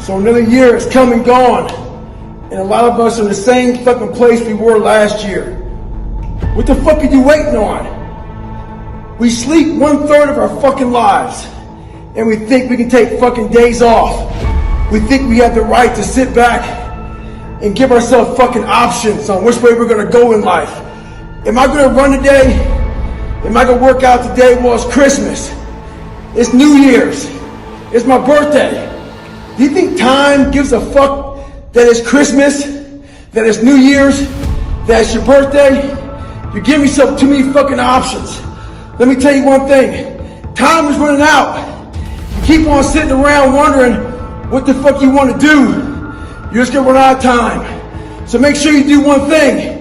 So another year has come and gone, and a lot of us are in the same fucking place we were last year. What the fuck are you waiting on? We sleep 1/3 of our fucking lives, and we think we can take fucking days off. We think we have the right to sit back and give ourselves fucking options on which way we're gonna go in life. Am I gonna run today? Am I gonna work out today? Well, it's Christmas. It's New Year's. It's my birthday. Do you think time gives a fuck that it's Christmas, that it's New Year's, that it's your birthday? You give yourself too many fucking options. Let me tell you one thing. Time is running out. You keep on sitting around wondering what the fuck you want to do. You're just gonna run out of time. So make sure you do one thing.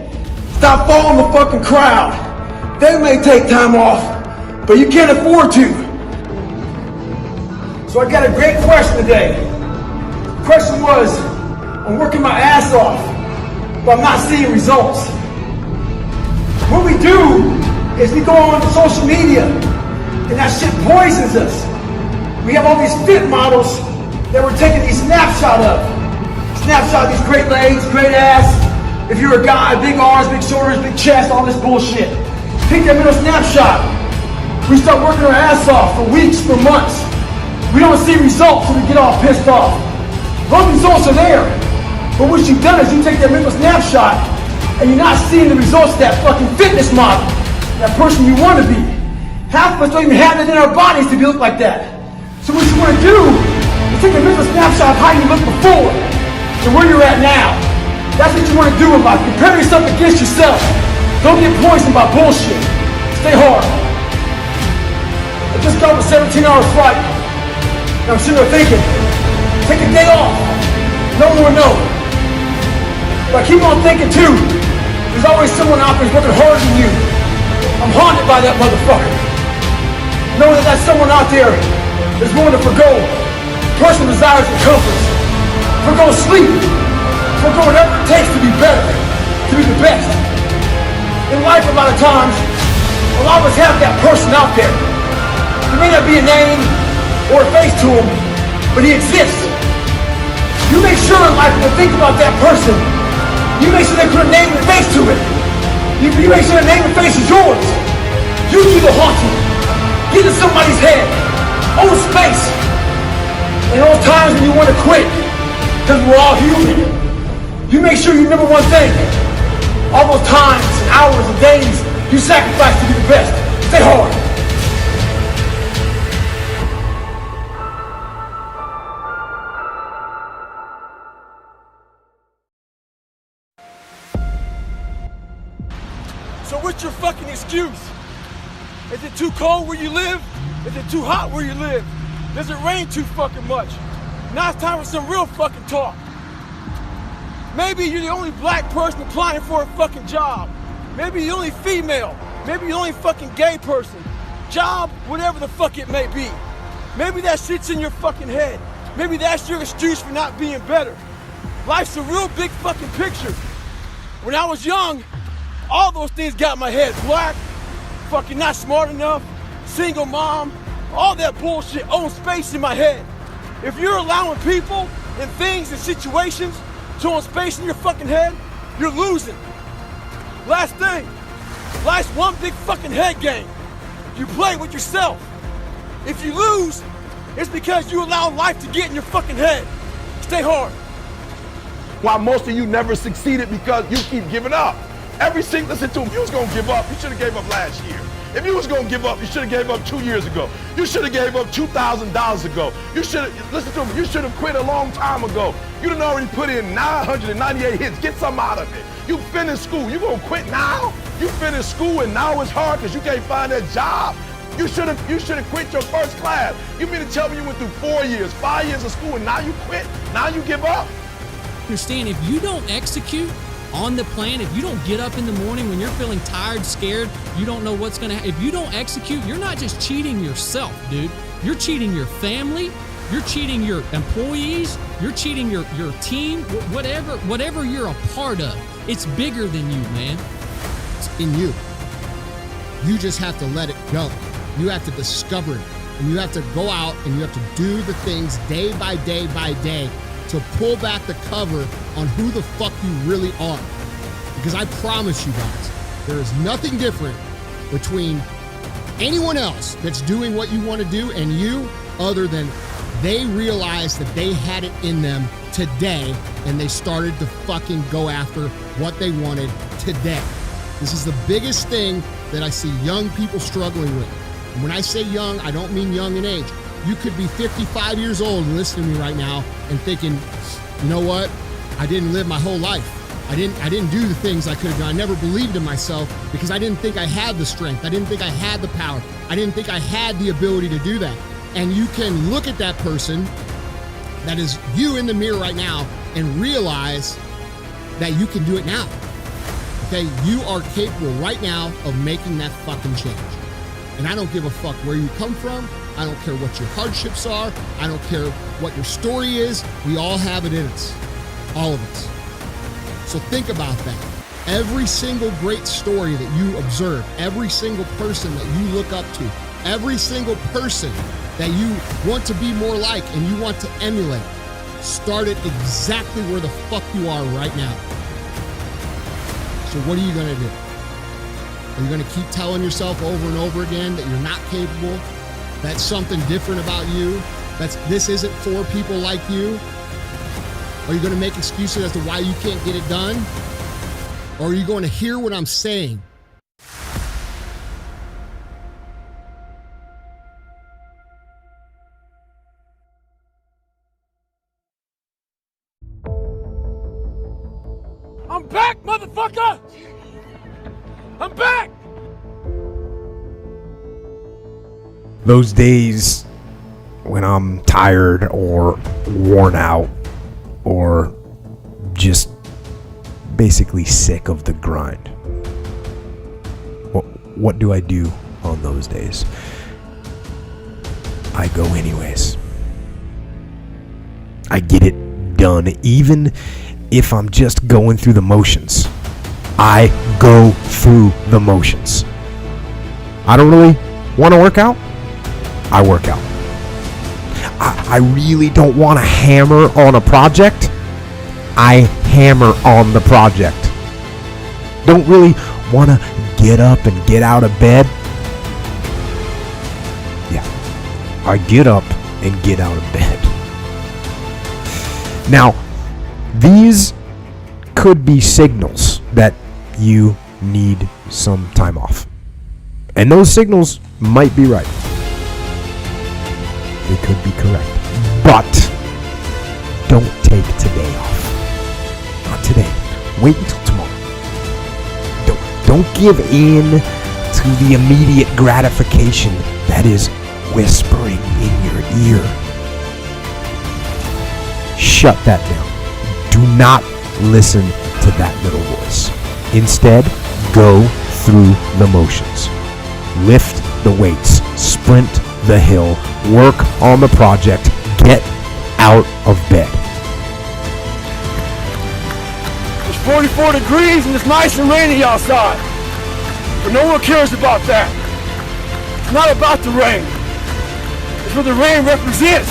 Stop following the fucking crowd. They may take time off, but you can't afford to. So I got a great question today. The question was, I'm working my ass off, but I'm not seeing results. What we do is we go on social media, and that shit poisons us. We have all these fit models that we're taking these snapshots of. Snapshot of these great legs, great ass. If you're a guy, big arms, big shoulders, big chest, all this bullshit. Take that middle snapshot. We start working our ass off for weeks, for months. We don't see results, so we get all pissed off. Those results are there, but what you've done is you take that mental snapshot and you're not seeing the results of that fucking fitness model, that person you want to be. Half of us don't even have it in our bodies to look like that. So what you want to do is take a mental snapshot of how you look before and where you're at now. That's what you want to do in life. Compare yourself against yourself. Don't get poisoned by bullshit. Stay hard. I just got a 17-hour flight. And I'm sitting there thinking, take a day off. No more no. But I keep on thinking too, there's always someone out there who's working harder than you. I'm haunted by that motherfucker. Knowing that someone out there is willing to forgo personal desires and comforts, forgo sleep, forgo whatever it takes to be better, to be the best. In life, a lot of times, a lot of us have that person out there. There may not be a name or a face to him, but he exists. You make sure in life when you think about that person, you make sure they put a name and face to it. You make sure the name and face is yours. You do the haunting. Get in somebody's head. Own space. And those times when you want to quit, because we're all human, you make sure you remember one thing. All those times, and hours, and days you sacrifice to be the best. Stay hard. So what's your fucking excuse? Is it too cold where you live? Is it too hot where you live? Does it rain too fucking much? Now it's time for some real fucking talk. Maybe you're the only black person applying for a fucking job. Maybe you're the only female. Maybe you're the only fucking gay person. Job, whatever the fuck it may be. Maybe that shit's in your fucking head. Maybe that's your excuse for not being better. Life's a real big fucking picture. When I was young, all those things got in my head. Black, fucking not smart enough, single mom, all that bullshit owns space in my head. If you're allowing people and things and situations to own space in your fucking head, you're losing. Last thing, life's one big fucking head game. You play with yourself. If you lose, it's because you allow life to get in your fucking head. Stay hard. Why most of you never succeeded because you keep giving up. Listen to him, you was gonna give up, you should have gave up last year. If you was gonna give up, you should have gave up 2 years ago. You should have gave up $2,000 ago. Listen to him, you should have quit a long time ago. You done already put in 998 hits, get something out of it. You finished school, you gonna quit now? You finished school and now it's hard because you can't find that job? You should have quit your first class. You mean to tell me you went through 4 years, 5 years of school and now you quit? Now you give up? Understand, if you don't execute on the plan, if you don't get up in the morning when you're feeling tired, scared, you don't know what's gonna happen, if you don't execute, you're not just cheating yourself, dude. You're cheating your family, you're cheating your employees, you're cheating your team, whatever you're a part of. It's bigger than you, man. It's in you. You just have to let it go. You have to discover it. And you have to go out and you have to do the things day by day by day to pull back the cover on who the fuck you really are. Because I promise you guys, there is nothing different between anyone else that's doing what you want to do and you, other than they realized that they had it in them today and they started to fucking go after what they wanted today. This is the biggest thing that I see young people struggling with. And when I say young, I don't mean young in age. You could be 55 years old and listening to me right now and thinking, you know what? I didn't live my whole life. I didn't do the things I could have done. I never believed in myself because I didn't think I had the strength. I didn't think I had the power. I didn't think I had the ability to do that. And you can look at that person that is you in the mirror right now and realize that you can do it now. Okay, you are capable right now of making that fucking change. And I don't give a fuck where you come from. I don't care what your hardships are. I don't care what your story is. We all have it in us. All of us. So think about that. Every single great story that you observe, every single person that you look up to, every single person that you want to be more like and you want to emulate, start it exactly where the fuck you are right now. So what are you going to do? Are you going to keep telling yourself over and over again that you're not capable? That's something different about you? This isn't for people like you? Are you going to make excuses as to why you can't get it done? Or are you going to hear what I'm saying? I'm back, motherfucker! I'm back! Those days when I'm tired or worn out or just basically sick of the grind. What do I do on those days? I go anyways. I get it done, even if I'm just going through the motions. I go through the motions. I don't really want to work out. I work out. I really don't want to hammer on a project. I hammer on the project. Don't really want to get up and get out of bed. Yeah, I get up and get out of bed. Now, these could be signals that you need some time off. And those signals might be right. They could be correct. But don't take today off. Not today. Wait until tomorrow. Don't give in to the immediate gratification that is whispering in your ear. Shut that down. Do not listen to that little voice. Instead, go through the motions. Lift the weights. Sprint the hill. Work on the project. Get out of bed. It's 44 degrees and it's nice and rainy outside. But no one cares about that. It's not about the rain. It's what the rain represents.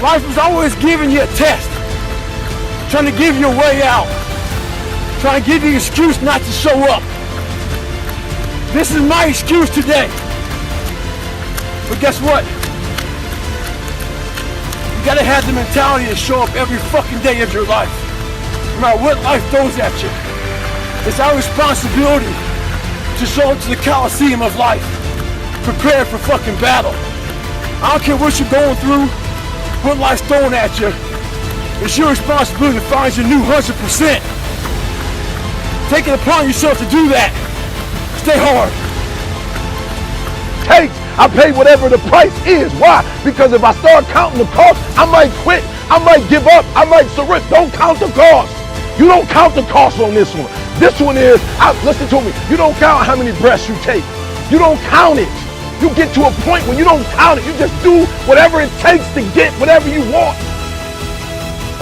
Life is always giving you a test. Trying to give you a way out. Trying to give you an excuse not to show up. This is my excuse today. But guess what? You gotta have the mentality to show up every fucking day of your life. No matter what life throws at you. It's our responsibility to show up to the Coliseum of life. Prepared for fucking battle. I don't care what you're going through, what life's throwing at you. It's your responsibility to find your new 100%. Take it upon yourself to do that. Stay hard. Takes. I pay whatever the price is. Why? Because if I start counting the cost, I might quit. I might give up. I might surrender. Don't count the cost. You don't count the cost on this one. This one is, listen to me, you don't count how many breaths you take. You don't count it. You get to a point when you don't count it. You just do whatever it takes to get whatever you want.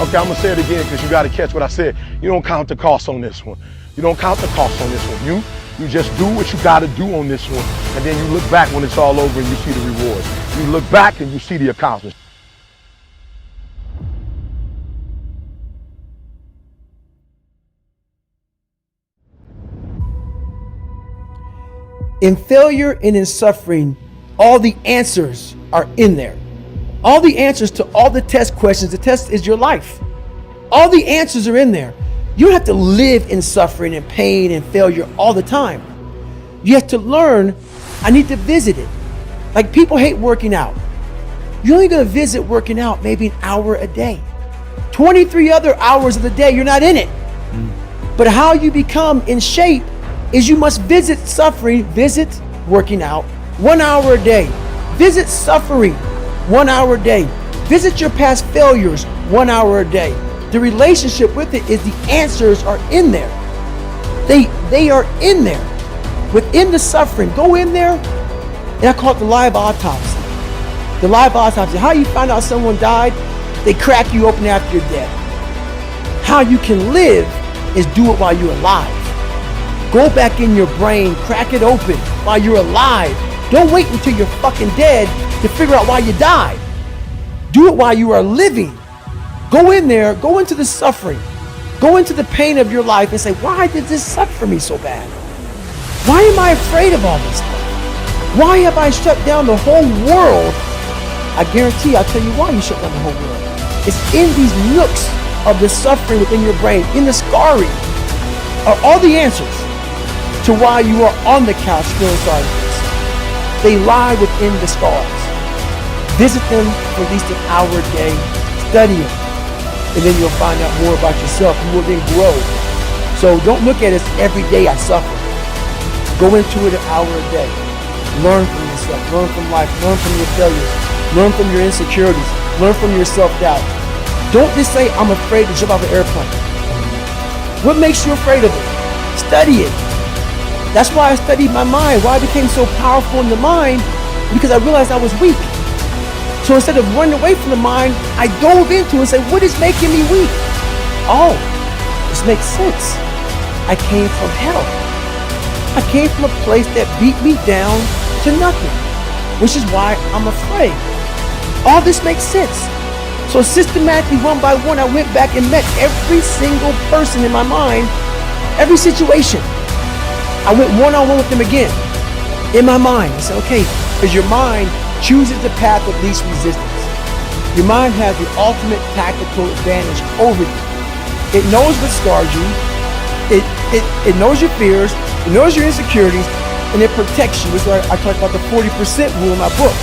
Okay, I'm going to say it again because you got to catch what I said. You don't count the cost on this one. You don't count the cost on this one. You just do what you got to do on this one. And then you look back when it's all over and you see the rewards. You look back and you see the accomplishment. In failure and in suffering, all the answers are in there. All the answers to all the test questions. The test is your life. All the answers are in there. You don't have to live in suffering and pain and failure all the time. You have to learn, I need to visit it. Like people hate working out. You're only gonna visit working out maybe an hour a day. 23 other hours of the day, you're not in it. But how you become in shape is you must visit suffering, visit working out 1 hour a day. Visit suffering 1 hour a day. Visit your past failures 1 hour a day. The relationship with it is the answers are in there. They are in there. Within the suffering, go in there, and I call it the live autopsy. The live autopsy. How you find out someone died? They crack you open after you're dead. How you can live is do it while you're alive. Go back in your brain, crack it open while you're alive. Don't wait until you're fucking dead to figure out why you died. Do it while you are living. Go in there, go into the suffering, go into the pain of your life and say, why did this suck for me so bad? Why am I afraid of all this stuff? Why have I shut down the whole world? I guarantee I'll tell you why you shut down the whole world. It's in these nooks of the suffering within your brain, in the scarring, are all the answers to why you are on the couch feeling sorry for yourself. They lie within the scars. Visit them for at least an hour a day, study them, and then you'll find out more about yourself. You will then grow. So don't look at it as every day I suffer. Go into it an hour a day. Learn from yourself, learn from life, learn from your failures, learn from your insecurities, learn from your self-doubt. Don't just say, I'm afraid to jump off an airplane. What makes you afraid of it? Study it. That's why I studied my mind, why I became so powerful in the mind, because I realized I was weak. So instead of running away from the mind, I dove into it and said, what is making me weak? Oh, this makes sense. I came from hell. I came from a place that beat me down to nothing, which is why I'm afraid. All this makes sense. So systematically, one by one, I went back and met every single person in my mind, every situation. I went one-on-one with them again, in my mind. I said, okay, because your mind chooses the path of least resistance. Your mind has the ultimate tactical advantage over you. It knows what scars you. It knows your fears. It knows your insecurities, and it protects you. That's why I talk about the 40% rule in my book.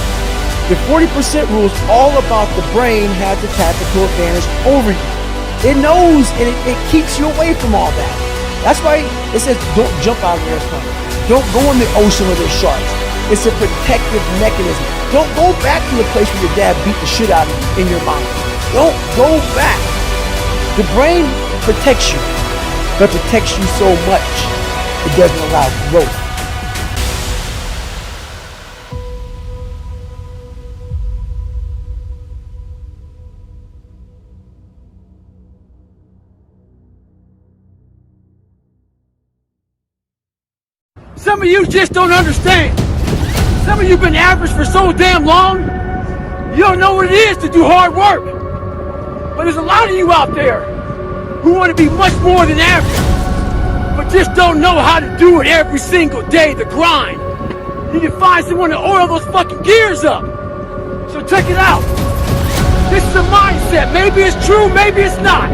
The 40% rule is all about the brain has the tactical advantage over you. It knows, and it keeps you away from all that. That's why it says don't jump out of the airplane. Don't go in the ocean where there's sharks. It's a protective mechanism. Don't go back to the place where your dad beat the shit out of you in your mind. Don't go back. The brain protects you, but protects you so much it doesn't allow growth. Some of you just don't understand. Some of you been average for so damn long, you don't know what it is to do hard work. But there's a lot of you out there who want to be much more than average, but just don't know how to do it every single day, the grind. You need to find someone to oil those fucking gears up. So check it out. This is a mindset. Maybe it's true, maybe it's not.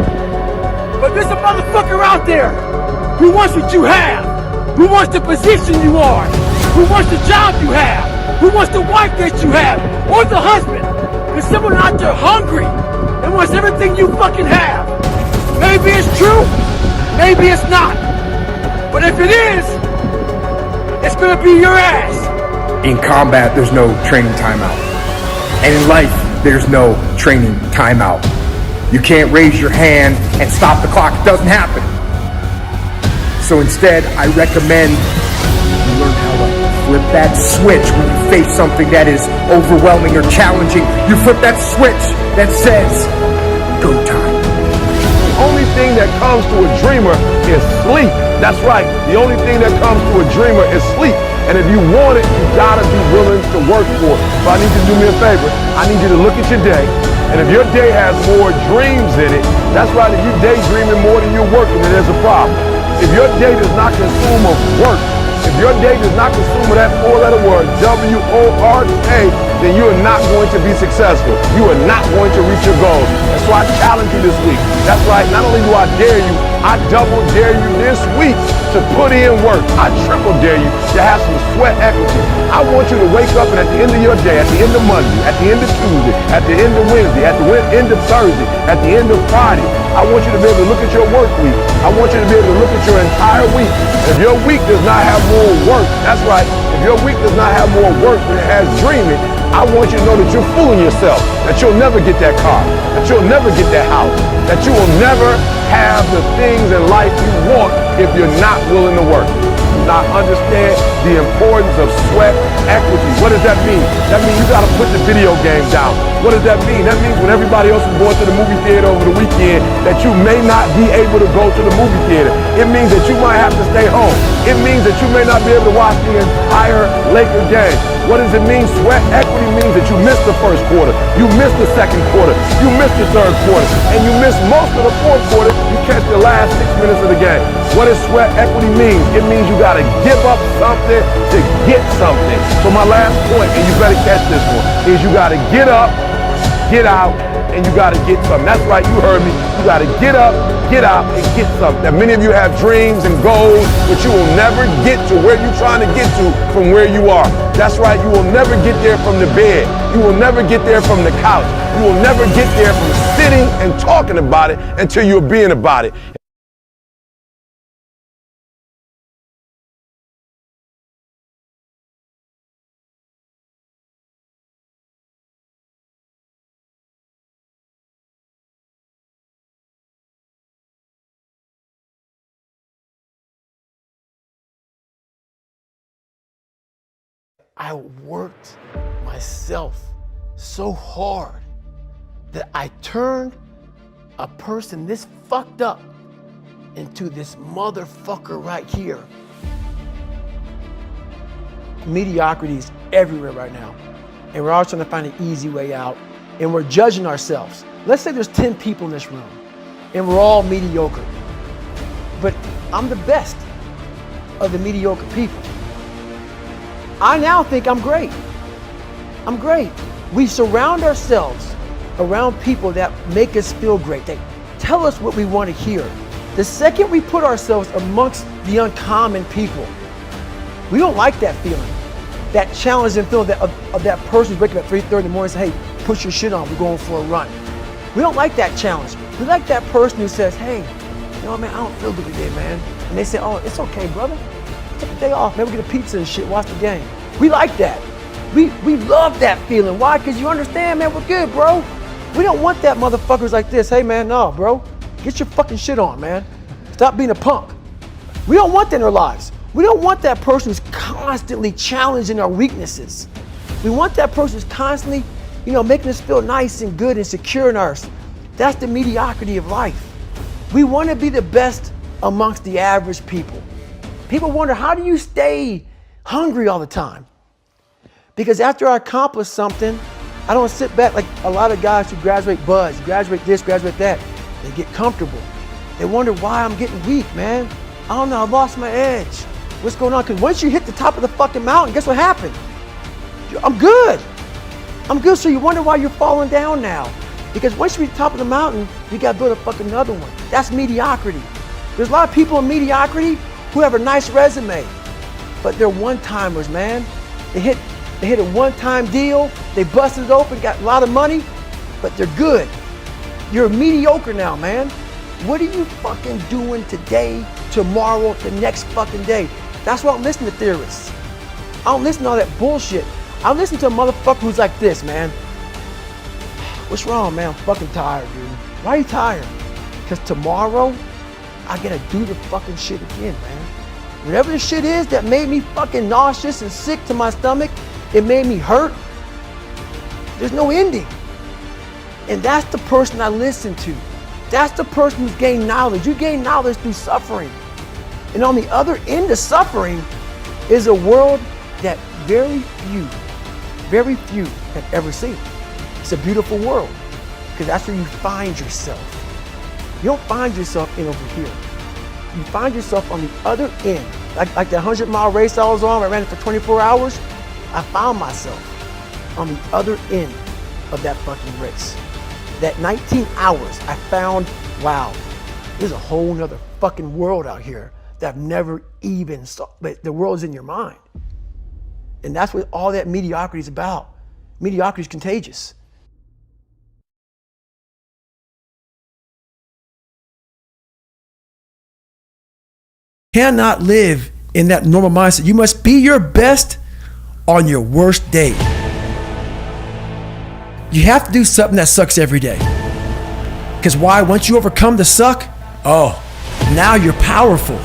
But there's a motherfucker out there who wants what you have, who wants the position you are, who wants the job you have, who wants the wife that you have, or the husband. There's someone out there hungry and wants everything you fucking have. Maybe it's true, maybe it's not. But if it is, it's gonna be your ass. In combat, there's no training timeout. And in life, there's no training timeout. You can't raise your hand and stop the clock. It doesn't happen. So instead, I recommend you learn how to flip that switch when you face something that is overwhelming or challenging. You flip that switch that says, go time. The only thing that comes to a dreamer is sleep. That's right. The only thing that comes to a dreamer is sleep. And if you want it, you gotta be willing to work for it. So I need you to do me a favor. I need you to look at your day. And if your day has more dreams in it, that's right. If you're daydreaming more than you're working, then there's a problem. If your day does not consume of work, If your day does not consume that four-letter word, W-O-R-K, then you are not going to be successful. You are not going to reach your goals. And so I challenge you this week. That's right, not only do I dare you, I double dare you this week to put in work. I triple dare you to have some sweat equity. I want you to wake up and at the end of your day, at the end of Monday, at the end of Tuesday, at the end of Wednesday, at the end of Thursday, at the end of Friday, I want you to be able to look at your work week. I want you to be able to look at your entire week. If your week does not have more work, that's right, if your week does not have more work than it has dreaming, I want you to know that you're fooling yourself, that you'll never get that car, that you'll never get that house, that you will never have the things in life you want if you're not willing to work. Not understand the importance of sweat equity. What does that mean? That means you got to put the video game down. What does that mean? That means when everybody else is going to the movie theater over the weekend, that you may not be able to go to the movie theater. It means that you might have to stay home. It means that you may not be able to watch the entire Laker game. What does it mean? Sweat equity means that you missed the first quarter, you missed the second quarter, you missed the third quarter, and you missed most of the fourth quarter. You catch the last 6 minutes of the game. What does sweat equity mean? It means you got to give up something to get something. So my last point, and you better catch this one, is you got to get up, get out, and you got to get something. That's right, you heard me. You got to get up, get out, and get something. Now, many of you have dreams and goals, but you will never get to where you're trying to get to from where you are. That's right, you will never get there from the bed. You will never get there from the couch. You will never get there from sitting and talking about it until you're being about it. I worked myself so hard that I turned a person this fucked up into this motherfucker right here. Mediocrity is everywhere right now. And we're all trying to find an easy way out. And we're judging ourselves. Let's say there's 10 people in this room and we're all mediocre. But I'm the best of the mediocre people. I now think I'm great. I'm great. We surround ourselves around people that make us feel great. They tell us what we want to hear. The second we put ourselves amongst the uncommon people, we don't like that feeling. That challenging feeling of that person who's waking up at 3:30 in the morning and says, hey, put your shit on, we're going for a run. We don't like that challenge. We like that person who says, hey, you know what, man, I don't feel good today, man. And they say, oh, it's okay, brother. Take a day off, man, we get a pizza and shit, watch the game. We like that. We love that feeling. Why? Because you understand, man, we're good, bro. We don't want that motherfuckers like this. Hey, man, no, bro. Get your fucking shit on, man. Stop being a punk. We don't want that in our lives. We don't want that person who's constantly challenging our weaknesses. We want that person who's constantly, making us feel nice and good and secure in ours. That's the mediocrity of life. We want to be the best amongst the average people. People wonder, how do you stay hungry all the time? Because after I accomplish something, I don't sit back like a lot of guys who graduate buds, graduate this, graduate that. They get comfortable. They wonder why I'm getting weak, man. I don't know, I lost my edge. What's going on? Because once you hit the top of the fucking mountain, guess what happened? I'm good. I'm good, so you wonder why you're falling down now. Because once you reach the top of the mountain, you gotta build a fucking another one. That's mediocrity. There's a lot of people in mediocrity who have a nice resume, but they're one-timers, man. They hit a one-time deal, they busted it open, got a lot of money, but they're good. You're mediocre now, man. What are you fucking doing today, tomorrow, the next fucking day? That's why I don't listen to theorists. I don't listen to all that bullshit. I listen to a motherfucker who's like this, man. What's wrong, man? I'm fucking tired, dude. Why are you tired? Because tomorrow, I gotta do the fucking shit again, man. Whatever the shit is that made me fucking nauseous and sick to my stomach, it made me hurt, there's no ending. And that's the person I listen to. That's the person who's gained knowledge. You gain knowledge through suffering. And on the other end of suffering is a world that very few have ever seen. It's a beautiful world, because that's where you find yourself. You don't find yourself in over here. You find yourself on the other end like that 100-mile race I was on, I ran it for 24 hours, I found myself on the other end of that fucking race. That 19 hours, I found, wow, there's a whole nother fucking world out here that I've never even saw. But the world is in your mind. And that's what all that mediocrity is about. Mediocrity is contagious. Cannot live in that normal mindset. You must be your best on your worst day. You have to do something that sucks every day. Because why? Once you overcome the suck, oh, now you're powerful.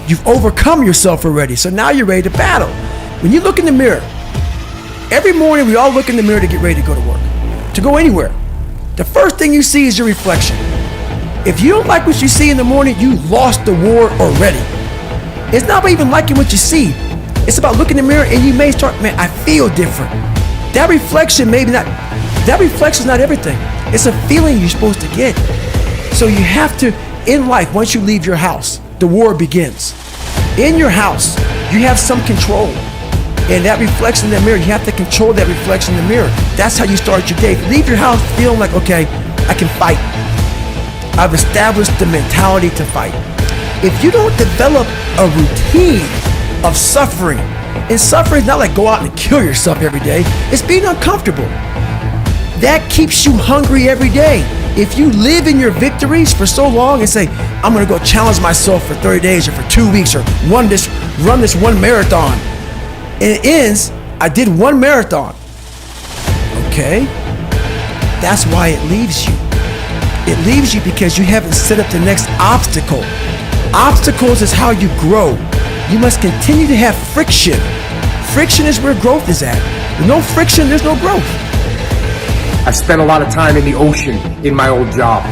You've overcome yourself already. So now you're ready to battle. When you look in the mirror, every morning we all look in the mirror to get ready to go to work, to go anywhere. The first thing you see is your reflection. If you don't like what you see in the morning, you lost the war already. It's not about even liking what you see. It's about looking in the mirror and you may start, man, I feel different. That reflection is not everything. It's a feeling you're supposed to get. So you have to, in life, once you leave your house, the war begins. In your house, you have some control. And that reflection in the mirror, you have to control that reflection in the mirror. That's how you start your day. Leave your house feeling like, okay, I can fight. I've established the mentality to fight. If you don't develop a routine of suffering, and suffering is not like go out and kill yourself every day, it's being uncomfortable. That keeps you hungry every day. If you live in your victories for so long and say, I'm gonna go challenge myself for 30 days or for 2 weeks or run this one marathon. And it ends, I did one marathon. Okay, that's why it leaves you. It leaves you because you haven't set up the next obstacle. Obstacles is how you grow. You must continue to have friction. Friction is where growth is at. With no friction, there's no growth. I've spent a lot of time in the ocean in my old job.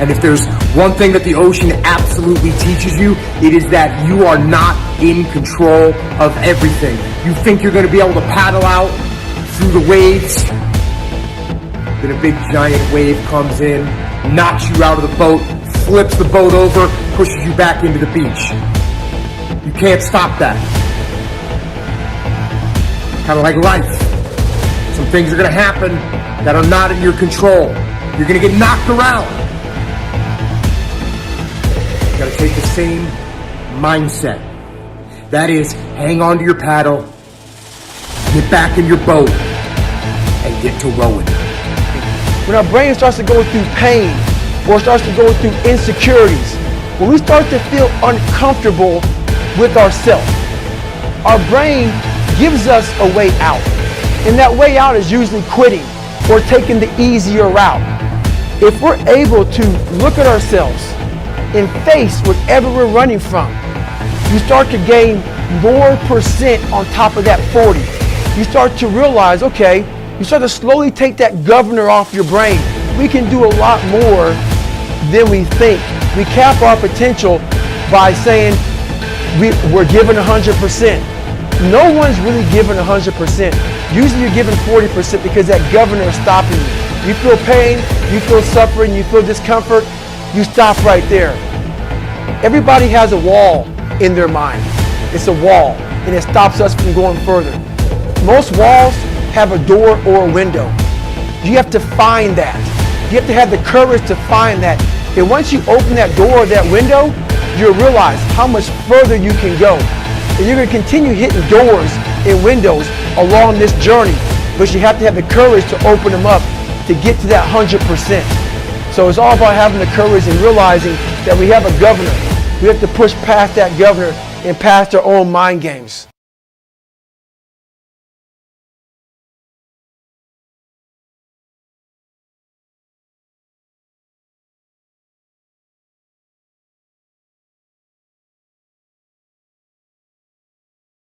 And if there's one thing that the ocean absolutely teaches you, it is that you are not in control of everything. You think you're going to be able to paddle out through the waves, then a big giant wave comes in, knocks you out of the boat, flips the boat over, pushes you back into the beach. You can't stop that. Kind of like life. Some things are going to happen that are not in your control. You're going to get knocked around. You got to take the same mindset. That is, hang on to your paddle, get back in your boat, and get to rowing. When our brain starts to go through pain or starts to go through insecurities, when we start to feel uncomfortable with ourselves, our brain gives us a way out. And that way out is usually quitting or taking the easier route. If we're able to look at ourselves and face whatever we're running from, you start to gain more percent on top of that 40. You start to realize, okay, you start to slowly take that governor off your brain. We can do a lot more than we think. We cap our potential by saying we're giving 100%. No one's really giving 100%. Usually you're giving 40% because that governor is stopping you. You feel pain, you feel suffering, you feel discomfort, you stop right there. Everybody has a wall in their mind. It's a wall, and it stops us from going further. Most walls have a door or a window. You have to find that. You have to have the courage to find that. And once you open that door or that window, you'll realize how much further you can go. And you're going to continue hitting doors and windows along this journey, but you have to have the courage to open them up to get to that 100%. So it's all about having the courage and realizing that we have a governor. We have to push past that governor and past our own mind games.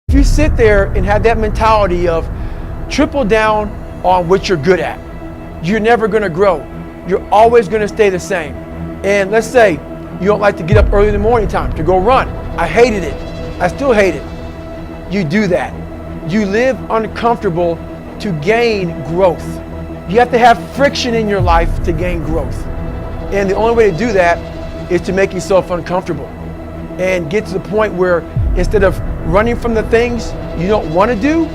If you sit there and have that mentality of triple down on what you're good at, you're never going to grow. You're always going to stay the same. And let's say you don't like to get up early in the morning time to go run. I hated it. I still hate it. You do that. You live uncomfortable to gain growth. You have to have friction in your life to gain growth. And the only way to do that is to make yourself uncomfortable. and get to the point where instead of running from the things you don't want to do,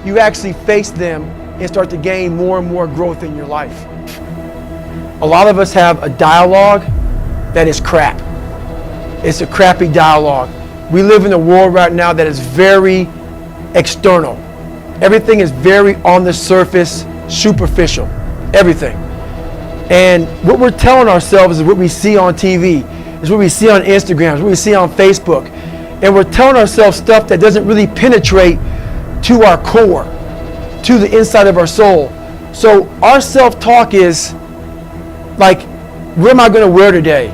you actually face them and start to gain more and more growth in your life. A lot of us have a dialogue that is crap. It's a crappy dialogue. We live in a world right now that is very external. Everything is very on the surface, superficial, everything. And what we're telling ourselves is what we see on TV, is what we see on Instagram, is what we see on Facebook. And we're telling ourselves stuff that doesn't really penetrate to our core, to the inside of our soul. So our self-talk is like, what am I going to wear today?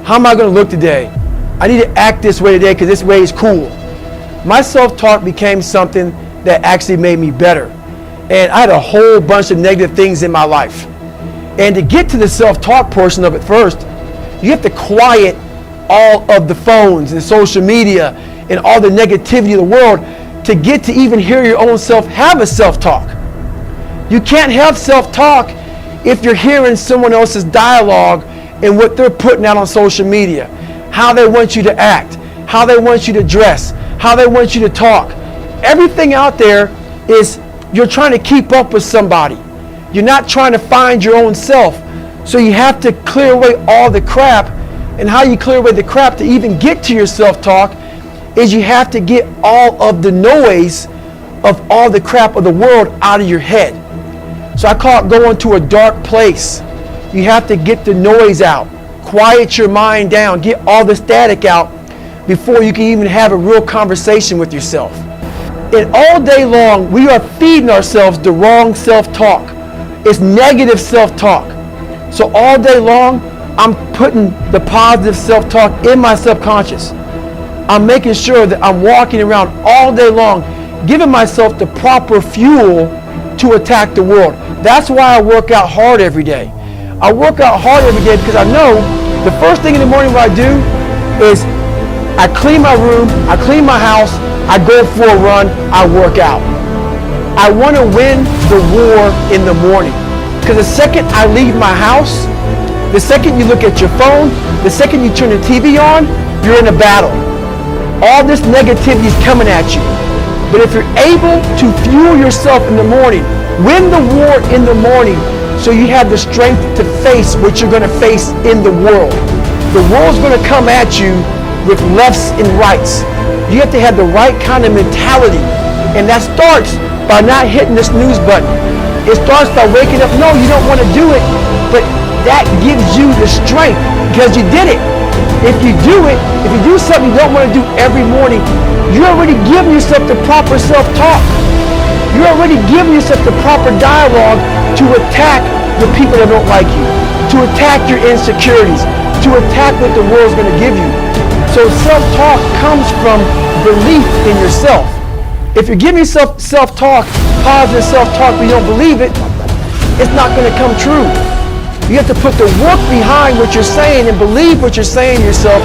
How am I going to look today? I need to act this way today because this way is cool. My self-talk became something that actually made me better. And I had a whole bunch of negative things in my life. And to get to the self-talk portion of it first, you have to quiet all of the phones and social media and all the negativity of the world to get to even hear your own self have a self-talk. You can't have self-talk if you're hearing someone else's dialogue and what they're putting out on social media, how they want you to act, how they want you to dress, how they want you to talk. Everything out there is you're trying to keep up with somebody. You're not trying to find your own self. So you have to clear away all the crap. And how you clear away the crap to even get to your self-talk is you have to get all of the noise of all the crap of the world out of your head. So I call it going to a dark place. You have to get the noise out, quiet your mind down, get all the static out before you can even have a real conversation with yourself. And all day long, we are feeding ourselves the wrong self-talk. It's negative self-talk. So all day long, I'm putting the positive self-talk in my subconscious. I'm making sure that I'm walking around all day long, giving myself the proper fuel to attack the world. That's why I work out hard every day. I work out hard every day because I know the first thing in the morning what I do is I clean my room, I clean my house, I go for a run, I work out. I want to win the war in the morning because the second I leave my house, the second you look at your phone, the second you turn the TV on, you're in a battle. All this negativity is coming at you. But if you're able to fuel yourself in the morning, win the war in the morning so you have the strength to face what you're going to face in the world. The world's going to come at you with lefts and rights. You have to have the right kind of mentality. And that starts by not hitting the snooze button. It starts by waking up. No, you don't want to do it, but that gives you the strength because you did it. If you do it, if you do something you don't want to do every morning, you're already giving yourself the proper self-talk. You're already giving yourself the proper dialogue to attack the people that don't like you, to attack your insecurities, to attack what the world's going to give you. So self-talk comes from belief in yourself. If you're giving yourself self-talk, positive self-talk, but you don't believe it, it's not going to come true. You have to put the work behind what you're saying and believe what you're saying to yourself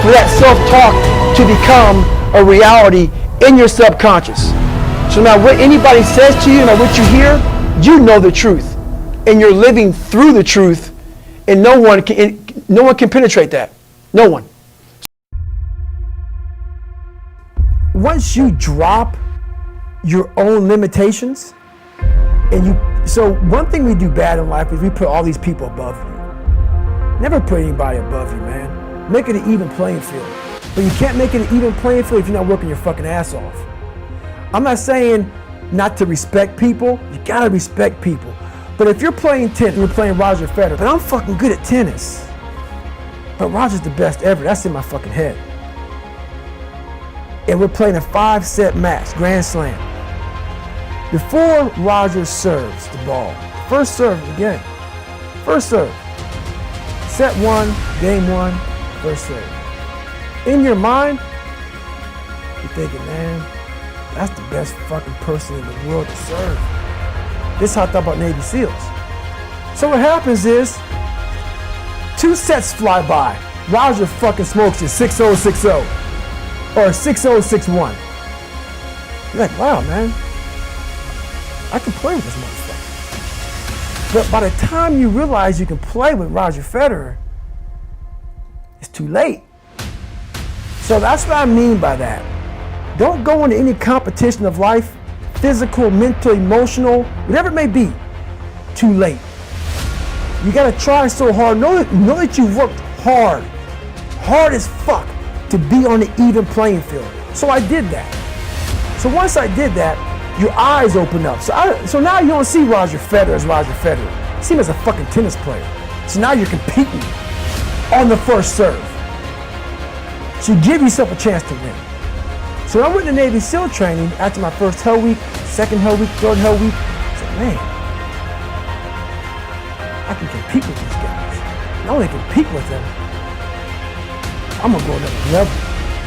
for that self-talk to become a reality in your subconscious. So now what anybody says to you, now what you hear, you know the truth. And you're living through the truth, and no one can penetrate that. No one. Once you drop your own limitations, so one thing we do bad in life is we put all these people above you. Never put anybody above you, man. Make it an even playing field. But you can't make it an even playing field if you're not working your fucking ass off. I'm not saying not to respect people. You gotta respect people. But if you're playing tennis, you're playing Roger Federer, but I'm fucking good at tennis. But Roger's the best ever. That's in my fucking head. And we're playing a 5-set match, Grand Slam. Before Roger serves the ball, first serve of the game, first serve, set 1, game 1, first serve. In your mind, you're thinking, man, that's the best fucking person in the world to serve. This is how I thought about Navy SEALs. So what happens is, 2 sets fly by. Roger fucking smokes you 6-0, 6-0, or 6-0, 6-1. You're like, wow, man. I can play with this motherfucker. But by the time you realize you can play with Roger Federer, it's too late. So that's what I mean by that. Don't go into any competition of life, physical, mental, emotional, whatever it may be, too late. You gotta try so hard. Know that you've worked hard as fuck to be on the even playing field. So I did that. So once I did that, your eyes open up. So now you don't see Roger Federer as Roger Federer. You see him as a fucking tennis player. So now you're competing on the first serve. So you give yourself a chance to win. So when I went to Navy SEAL training after my first hell week, second hell week, third hell week, I said, man, I can compete with these guys. Not only compete with them, I'm gonna go another level.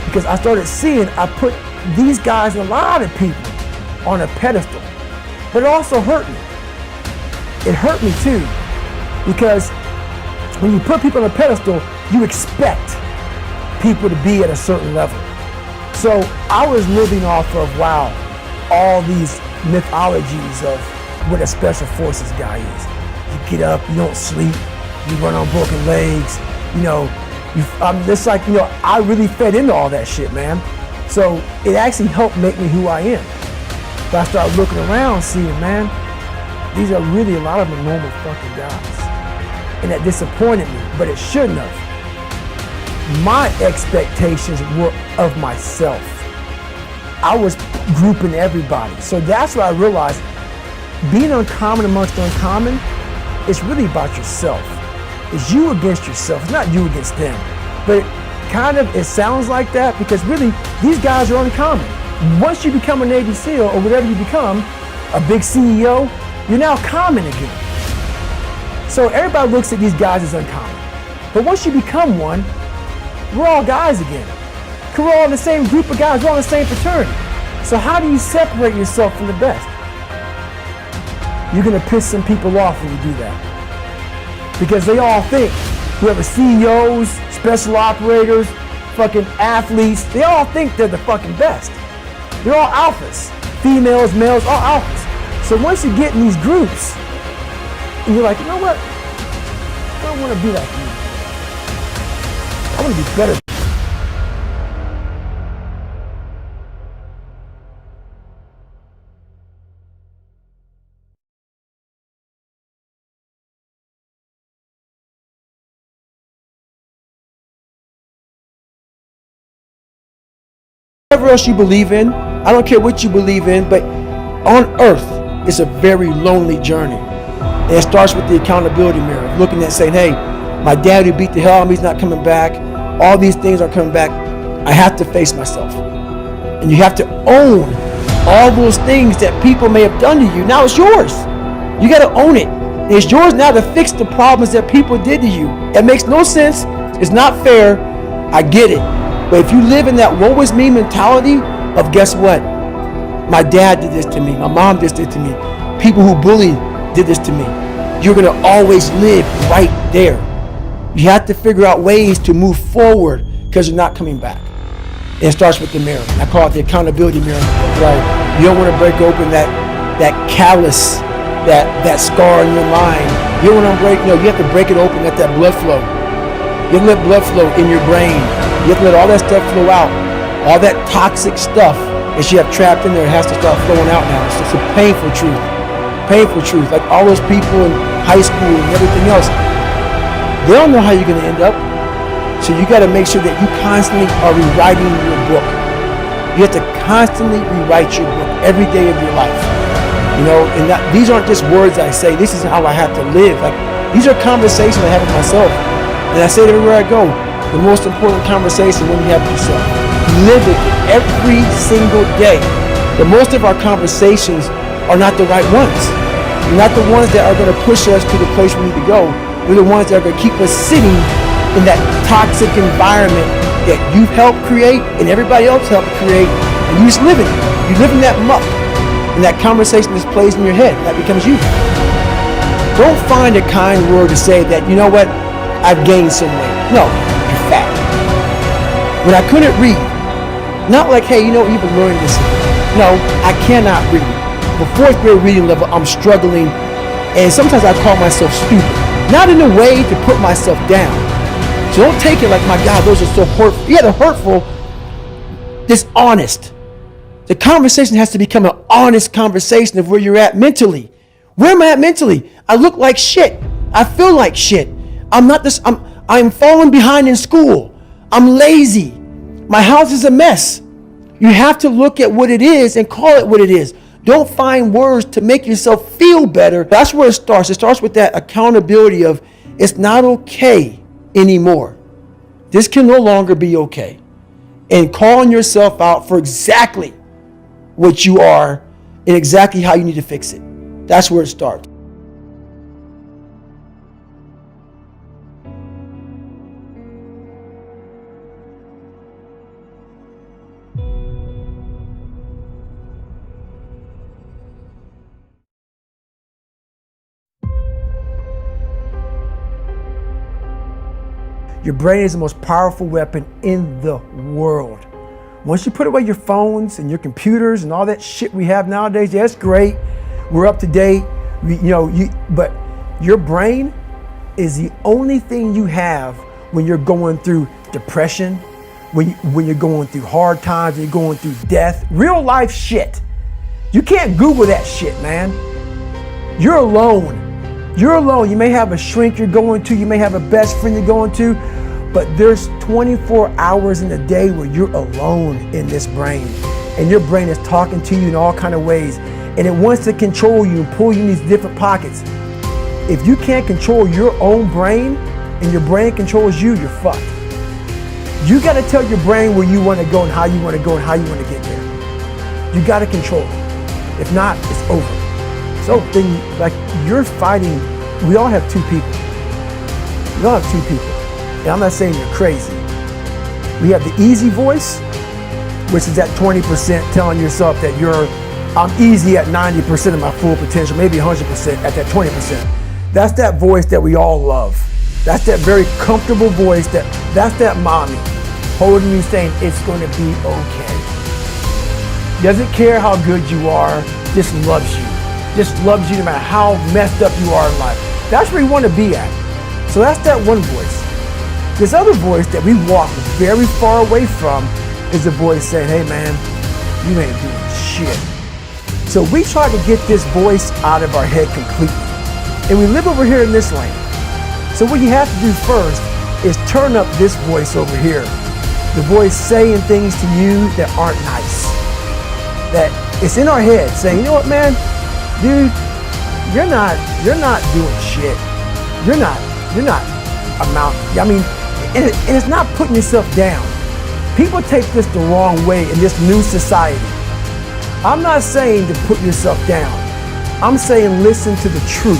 Because I started seeing I put these guys and a lot of people on a pedestal. But it also hurt me. It hurt me too. Because when you put people on a pedestal, you expect people to be at a certain level. So I was living off of, wow, all these mythologies of what a special forces guy is. You get up, you don't sleep, you run on broken legs, it's like, I really fed into all that shit, man. So it actually helped make me who I am. But I started looking around, seeing, man, these are really a lot of them normal fucking guys. And that disappointed me, but it shouldn't have. My expectations were of myself. I was grouping everybody. So that's what I realized. Being uncommon amongst uncommon, it's really about yourself. It's you against yourself. It's not you against them. But it sounds like that because really, these guys are uncommon. Once you become a Navy SEAL or whatever you become, a big CEO, you're now common again. So everybody looks at these guys as uncommon. But once you become one, we're all guys again. We're all in the same group of guys, we're all in the same fraternity. So how do you separate yourself from the best? You're gonna piss some people off when you do that. Because they all think, whoever CEOs, special operators, fucking athletes, they all think they're the fucking best. They're all alphas. Females, males, all alphas. So once you get in these groups, and you're like, you know what? I don't wanna be like you. I want to be better. Whatever else you believe in, I don't care what you believe in, but on earth, it's a very lonely journey. And it starts with the accountability mirror, looking at saying, hey, my dad who beat the hell out of me is not coming back. All these things are coming back. I have to face myself. And you have to own all those things that people may have done to you. Now it's yours. You got to own it. And it's yours now to fix the problems that people did to you. It makes no sense. It's not fair. I get it. But if you live in that woe is me mentality of guess what? My dad did this to me. My mom did this to me. People who bullied did this to me. You're going to always live right there. You have to figure out ways to move forward because you're not coming back. And it starts with the mirror. I call it the accountability mirror. Right? You don't want to break open that callus, that scar in your mind. You don't want to you have to break it open, let that blood flow. You have to let blood flow in your brain. You have to let all that stuff flow out. All that toxic stuff that you have trapped in there has to start flowing out now. It's just a painful truth. Painful truth. Like all those people in high school and everything else, they don't know how you're going to end up. So you got to make sure that you constantly are rewriting your book. You have to constantly rewrite your book every day of your life. And these aren't just words I say. This is how I have to live. Like these are conversations I have with myself. And I say it everywhere I go. The most important conversation when you have with yourself. Live it every single day. But most of our conversations are not the right ones. They're not the ones that are going to push us to the place we need to go. They're the ones that are going to keep us sitting in that toxic environment that you've helped create and everybody else helped create, and you just live in it. You live in that muck, and that conversation just plays in your head. That becomes you. Don't find a kind word to say that, you know what, I've gained some weight. No, you're fat. When I couldn't read, not like, hey, you've been learning this. No, I cannot read. The 4th grade reading level, I'm struggling, and sometimes I call myself stupid. Not in a way to put myself down. So don't take it like, my God, those are so hurtful. Yeah, they're hurtful, dishonest. The conversation has to become an honest conversation of where you're at mentally. Where am I at mentally? I look like shit. I feel like shit. I'm falling behind in school. I'm lazy. My house is a mess. You have to look at what it is and call it what it is. Don't find words to make yourself feel better. That's where it starts. It starts with that accountability of it's not okay anymore. This can no longer be okay. And calling yourself out for exactly what you are and exactly how you need to fix it. That's where it starts. Your brain is the most powerful weapon in the world. Once you put away your phones and your computers and all that shit we have nowadays, yeah, it's great. We're up to date. But your brain is the only thing you have when you're going through depression, when you're going through hard times, when you're going through death, real life shit. You can't Google that shit, man. You're alone. You're alone. You may have a shrink you're going to, you may have a best friend you're going to, but there's 24 hours in a day where you're alone in this brain. And your brain is talking to you in all kinds of ways. And it wants to control you and pull you in these different pockets. If you can't control your own brain and your brain controls you, you're fucked. You got to tell your brain where you want to go and how you want to go and how you want to get there. You got to control it. If not, it's over. So then, like, you're fighting. We all have two people. We all have two people. And I'm not saying you're crazy. We have the easy voice, which is that 20% telling yourself that I'm easy at 90% of my full potential, maybe 100% at that 20%. That's that voice that we all love. That's that very comfortable voice that's that mommy holding you saying it's going to be okay. Doesn't care how good you are, just loves you. Just loves you no matter how messed up you are in life. That's where you want to be at. So that's that one voice. This other voice that we walk very far away from is the voice saying, hey man, you ain't doing shit. So we try to get this voice out of our head completely. And we live over here in this lane. So what you have to do first is turn up this voice over here. The voice saying things to you that aren't nice. That it's in our head saying, you know what, man? Dude, you're not doing shit. You're not and it's not putting yourself down. People take this the wrong way in this new society. I'm not saying to put yourself down. I'm saying listen to the truth.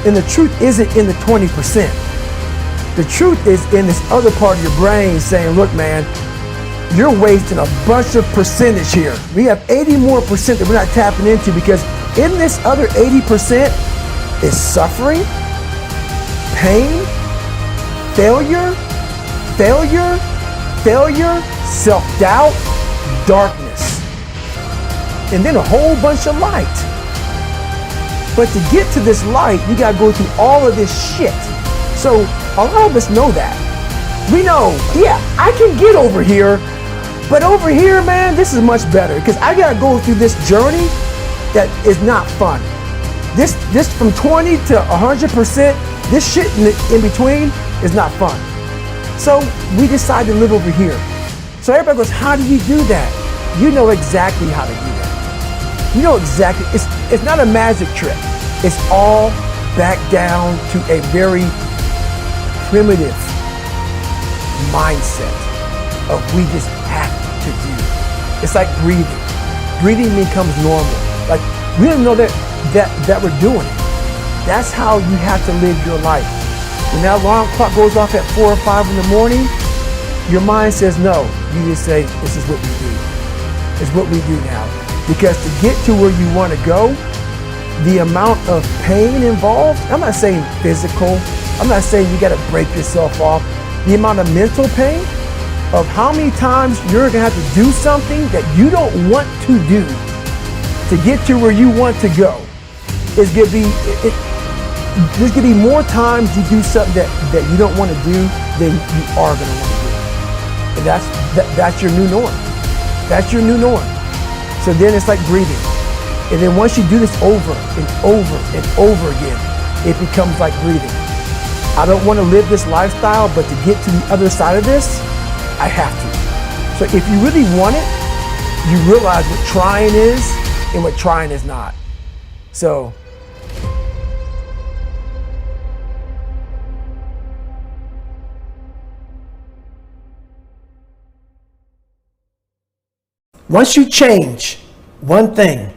And the truth isn't in the 20%. The truth is in this other part of your brain saying, look, man, you're wasting a bunch of percentage here. We have 80 more percent that we're not tapping into because in this other 80% is suffering, pain, failure, self-doubt, darkness, and then a whole bunch of light. But to get to this light, you gotta go through all of this shit. So a lot of us know that. We know, yeah, I can get over here, but over here, man, this is much better because I gotta go through this journey that is not fun. This from 20 to 100%, this shit in between is not fun. So we decide to live over here. So everybody goes, how do you do that? You know exactly how to do that. You know exactly, it's not a magic trick. It's all back down to a very primitive mindset of we just have to do. It's like breathing. Breathing becomes normal. Like we don't know that we're doing it. That's how you have to live your life. When that alarm clock goes off at 4 or 5 in the morning, your mind says no. You just say, this is what we do. It's what we do now. Because to get to where you want to go, the amount of pain involved, I'm not saying physical, I'm not saying you got to break yourself off. The amount of mental pain of how many times you're going to have to do something that you don't want to do to get to where you want to go is going to be, there's going to be more times you do something that you don't want to do than you are going to want to do. And that's your new norm. That's your new norm. So then it's like breathing. And then once you do this over and over and over again, it becomes like breathing. I don't want to live this lifestyle, but to get to the other side of this, I have to. So if you really want it, you realize what trying is and what trying is not. So once you change one thing,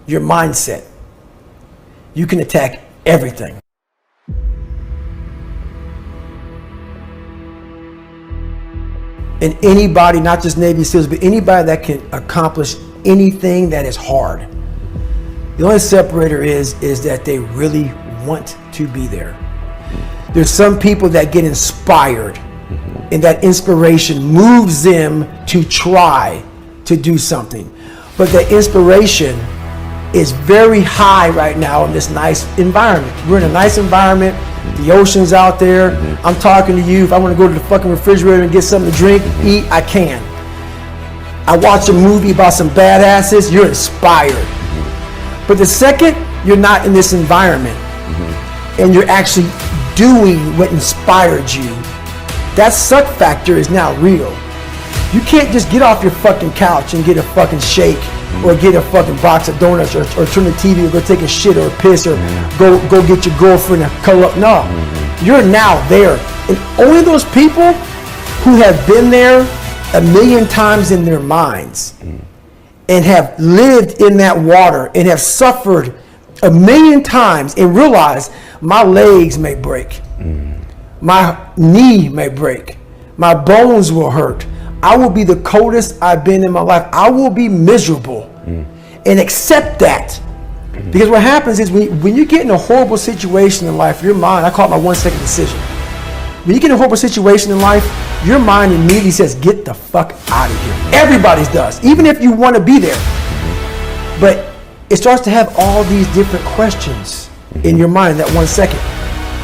your mindset, you can attack everything. And anybody, not just Navy SEALs, but anybody that can accomplish anything that is hard. The only separator is that they really want to be there. There's some people that get inspired, and that inspiration moves them to try to do something. But the inspiration is very high right now in this nice environment. We're in a nice environment. The ocean's out there. I'm talking to you. If I want to go to the fucking refrigerator and get something to drink, eat, I can. I watch a movie about some badasses, you're inspired. But the second you're not in this environment and you're actually doing what inspired you, that suck factor is now real. You can't just get off your fucking couch and get a fucking shake or get a fucking box of donuts or turn the TV or go take a shit or a piss or go get your girlfriend to cuddle up. No, you're now there. And only those people who have been there a million times in their minds and have lived in that water and have suffered a million times and realize my legs may break, my knee may break, my bones will hurt, I will be the coldest I've been in my life, I will be miserable, and accept that. Because what happens is when you get in a horrible situation in life, your mind, I call it my 1 second decision. When you get in a horrible situation in life, your mind immediately says, get the fuck out of here. Everybody's does, even if you want to be there. But it starts to have all these different questions in your mind in that 1 second.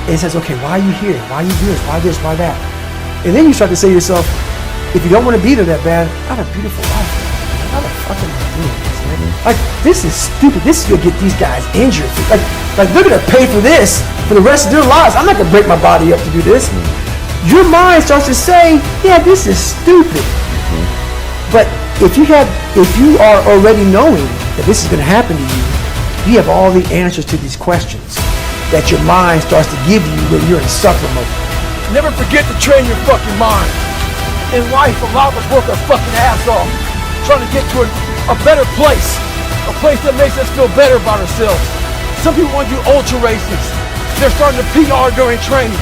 And it says, okay, why are you here? Why are you doing this? Why this? Why that? And then you start to say to yourself, if you don't want to be there that bad, I have a beautiful life. How the fuck am I doing this, man? Like, this is stupid. This is gonna get these guys injured. Like they're gonna pay for this for the rest of their lives. I'm not gonna break my body up to do this. Your mind starts to say, yeah, this is stupid. But if you are already knowing that this is gonna happen to you, you have all the answers to these questions that your mind starts to give you when you're in suffer mode. Never forget to train your fucking mind. In life, a lot of us work our fucking ass off trying to get to a better place, a place that makes us feel better about ourselves. Some people want to do ultra races. They're starting to PR during training.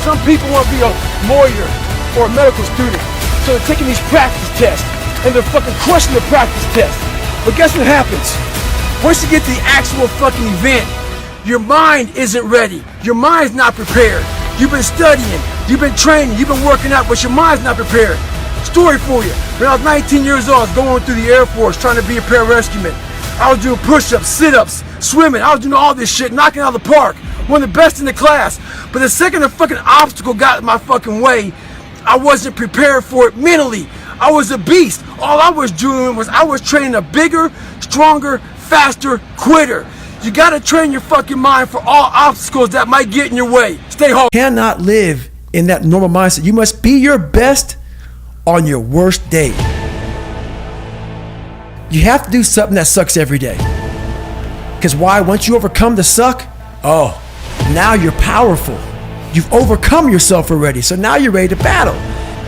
Some people want to be a lawyer or a medical student, so they're taking these practice tests and they're fucking crushing the practice tests. But guess what happens? Once you get to the actual fucking event, your mind isn't ready. Your mind's not prepared. You've been studying, you've been training, you've been working out, but your mind's not prepared. Story for you. When I was 19 years old, I was going through the Air Force trying to be a pararescueman. I was doing push-ups, sit-ups, swimming. I was doing all this shit, knocking out of the park. One of the best in the class. But the second a fucking obstacle got in my fucking way, I wasn't prepared for it mentally. I was a beast. All I was doing was I was training a bigger, stronger, faster quitter. You gotta train your fucking mind for all obstacles that might get in your way. Stay hard. You cannot live in that normal mindset. You must be your best on your worst day. You have to do something that sucks every day. Because why? Once you overcome the suck, oh, now you're powerful. You've overcome yourself already. So now you're ready to battle.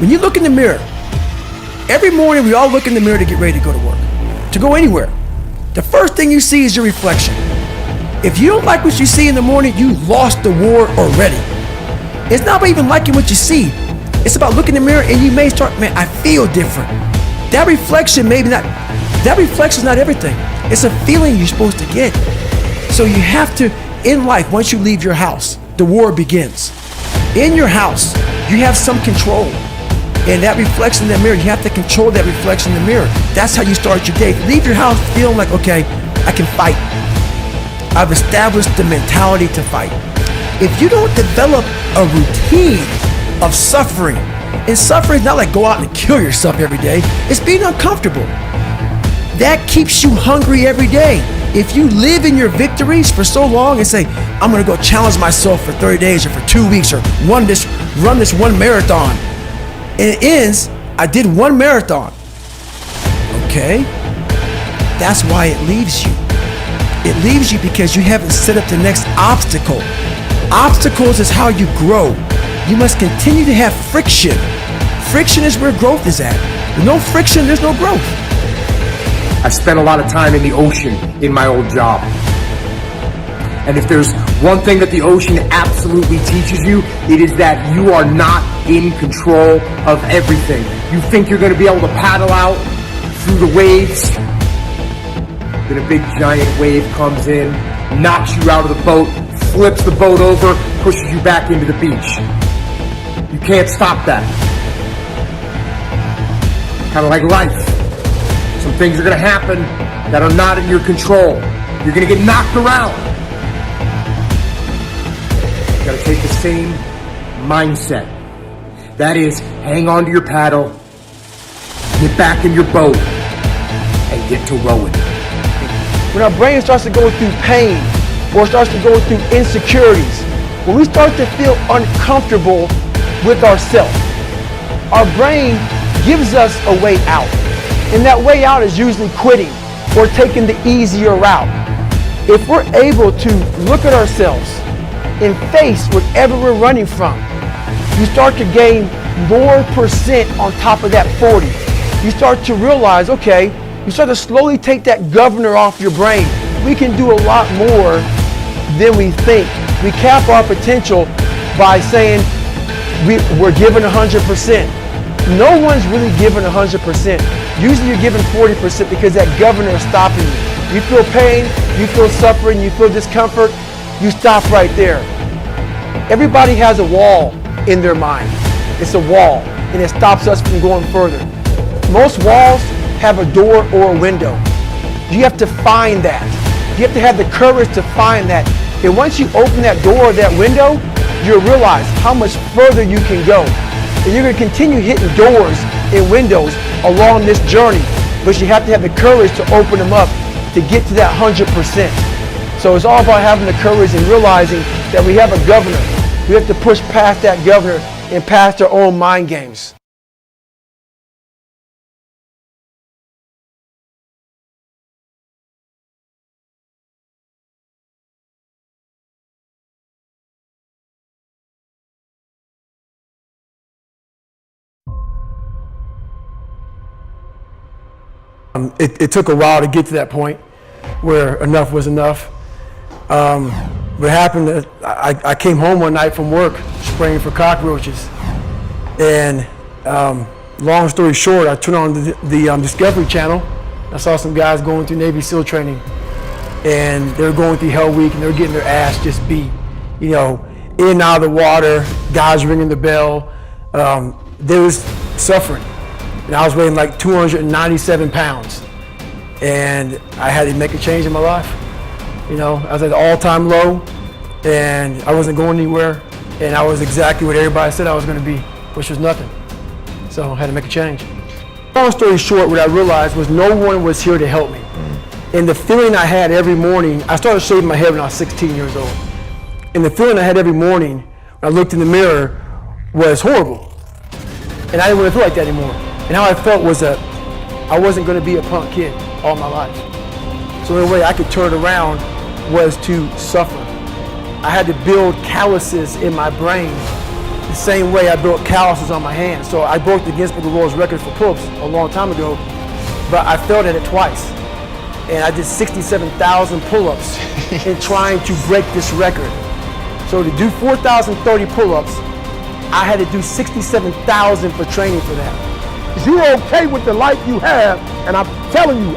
When you look in the mirror, every morning we all look in the mirror to get ready to go to work, to go anywhere. The first thing you see is your reflection. If you don't like what you see in the morning, you lost the war already. It's not about even liking what you see. It's about looking in the mirror and you may start, man, I feel different. That reflection is not everything. It's a feeling you're supposed to get. So you have to, in life, once you leave your house, the war begins. In your house, you have some control. And that reflection in the mirror, you have to control that reflection in the mirror. That's how you start your day. Leave your house feeling like, okay, I can fight. I've established the mentality to fight. If you don't develop a routine of suffering And suffering is not like go out and kill yourself every day. It's being uncomfortable. That keeps you hungry every day. If you live in your victories for so long and say, I'm gonna go challenge myself for 30 days or for 2 weeks or run this one marathon. And it ends, I did one marathon. Okay, that's why it leaves you. It leaves you because you haven't set up the next obstacle. Obstacles is how you grow. You must continue to have friction. Friction is where growth is at. With no friction, there's no growth. I spent a lot of time in the ocean in my old job. And if there's one thing that the ocean absolutely teaches you, it is that you are not in control of everything. You think you're going to be able to paddle out through the waves, then a big giant wave comes in, knocks you out of the boat, flips the boat over, pushes you back into the beach. You can't stop that. Kind of like life. Some things are going to happen that are not in your control. You're going to get knocked around. You got to take the same mindset. That is, hang on to your paddle, get back in your boat, and get to rowing. When our brain starts to go through pain or starts to go through insecurities, when we start to feel uncomfortable with ourselves, our brain gives us a way out. And that way out is usually quitting or taking the easier route. If we're able to look at ourselves and face whatever we're running from, you start to gain more percent on top of that 40. You start to realize, okay, you start to slowly take that governor off your brain. We can do a lot more than we think. We cap our potential by saying we're giving 100%. No one's really giving 100%. Usually you're giving 40% because that governor is stopping you. You feel pain, you feel suffering, you feel discomfort, you stop right there. Everybody has a wall in their mind. It's a wall, and it stops us from going further. Most walls have a door or a window. You have to find that. You have to have the courage to find that. And once you open that door or that window, you'll realize how much further you can go. And you're going to continue hitting doors and windows along this journey, but you have to have the courage to open them up to get to that 100%. So it's all about having the courage and realizing that we have a governor. We have to push past that governor and past our own mind games. It took a while to get to that point where enough was enough. What happened, I came home one night from work spraying for cockroaches. And long story short, I turned on the Discovery Channel. I saw some guys going through Navy SEAL training. And they were going through Hell Week and they were getting their ass just beat. You know, in and out of the water, guys ringing the bell. They was suffering. And I was weighing like 297 pounds. And I had to make a change in my life. You know, I was at an all-time low and I wasn't going anywhere. And I was exactly what everybody said I was gonna be, which was nothing. So I had to make a change. Long story short, what I realized was no one was here to help me. And the feeling I had every morning, I started shaving my head when I was 16 years old. And the feeling I had every morning when I looked in the mirror was horrible. And I didn't want to feel like that anymore. And how I felt was that I wasn't going to be a punk kid all my life. So the only way I could turn it around was to suffer. I had to build calluses in my brain the same way I built calluses on my hands. So I broke the Guinness Book of World Records for pull-ups a long time ago, but I failed at it twice. And I did 67,000 pull-ups in trying to break this record. So to do 4,030 pull-ups, I had to do 67,000 for training for that. You're okay with the life you have, and I'm telling you,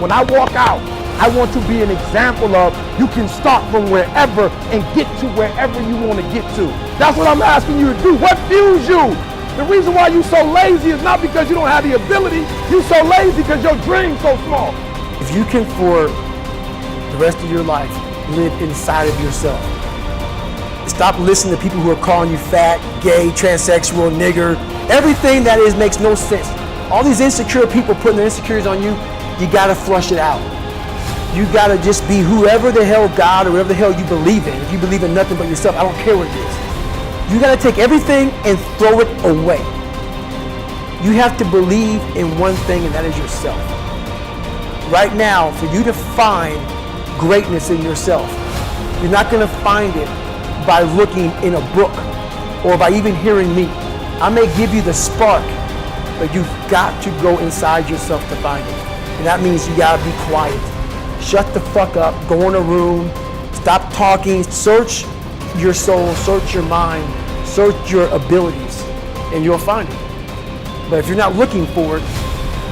when I walk out, I want to be an example of you can start from wherever and get to wherever you want to get to. That's what I'm asking you to do. What fuels you? The reason why you're so lazy is not because you don't have the ability. You're so lazy because your dream's so small. If you can, for the rest of your life, live inside of yourself. Stop listening to people who are calling you fat, gay, transsexual, nigger, Everything that is makes no sense. All these insecure people putting their insecurities on you, you gotta flush it out. You gotta just be whoever the hell God or whoever the hell you believe in. If you believe in nothing but yourself, I don't care what it is. You gotta take everything and throw it away. You have to believe in one thing, and that is yourself. Right now, for you to find greatness in yourself, you're not gonna find it by looking in a book or by even hearing me. I may give you the spark, but you've got to go inside yourself to find it. And that means you gotta be quiet. Shut the fuck up, go in a room, stop talking, search your soul, search your mind, search your abilities, and you'll find it. But if you're not looking for it,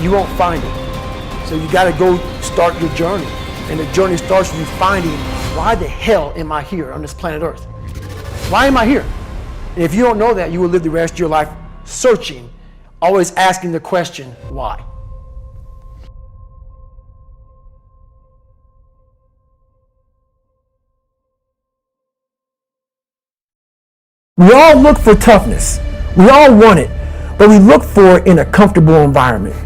you won't find it. So you gotta go start your journey. And the journey starts with you finding, why the hell am I here on this planet Earth? Why am I here? And if you don't know that, you will live the rest of your life searching, always asking the question, why? We all look for toughness. We all want it, but we look for it in a comfortable environment.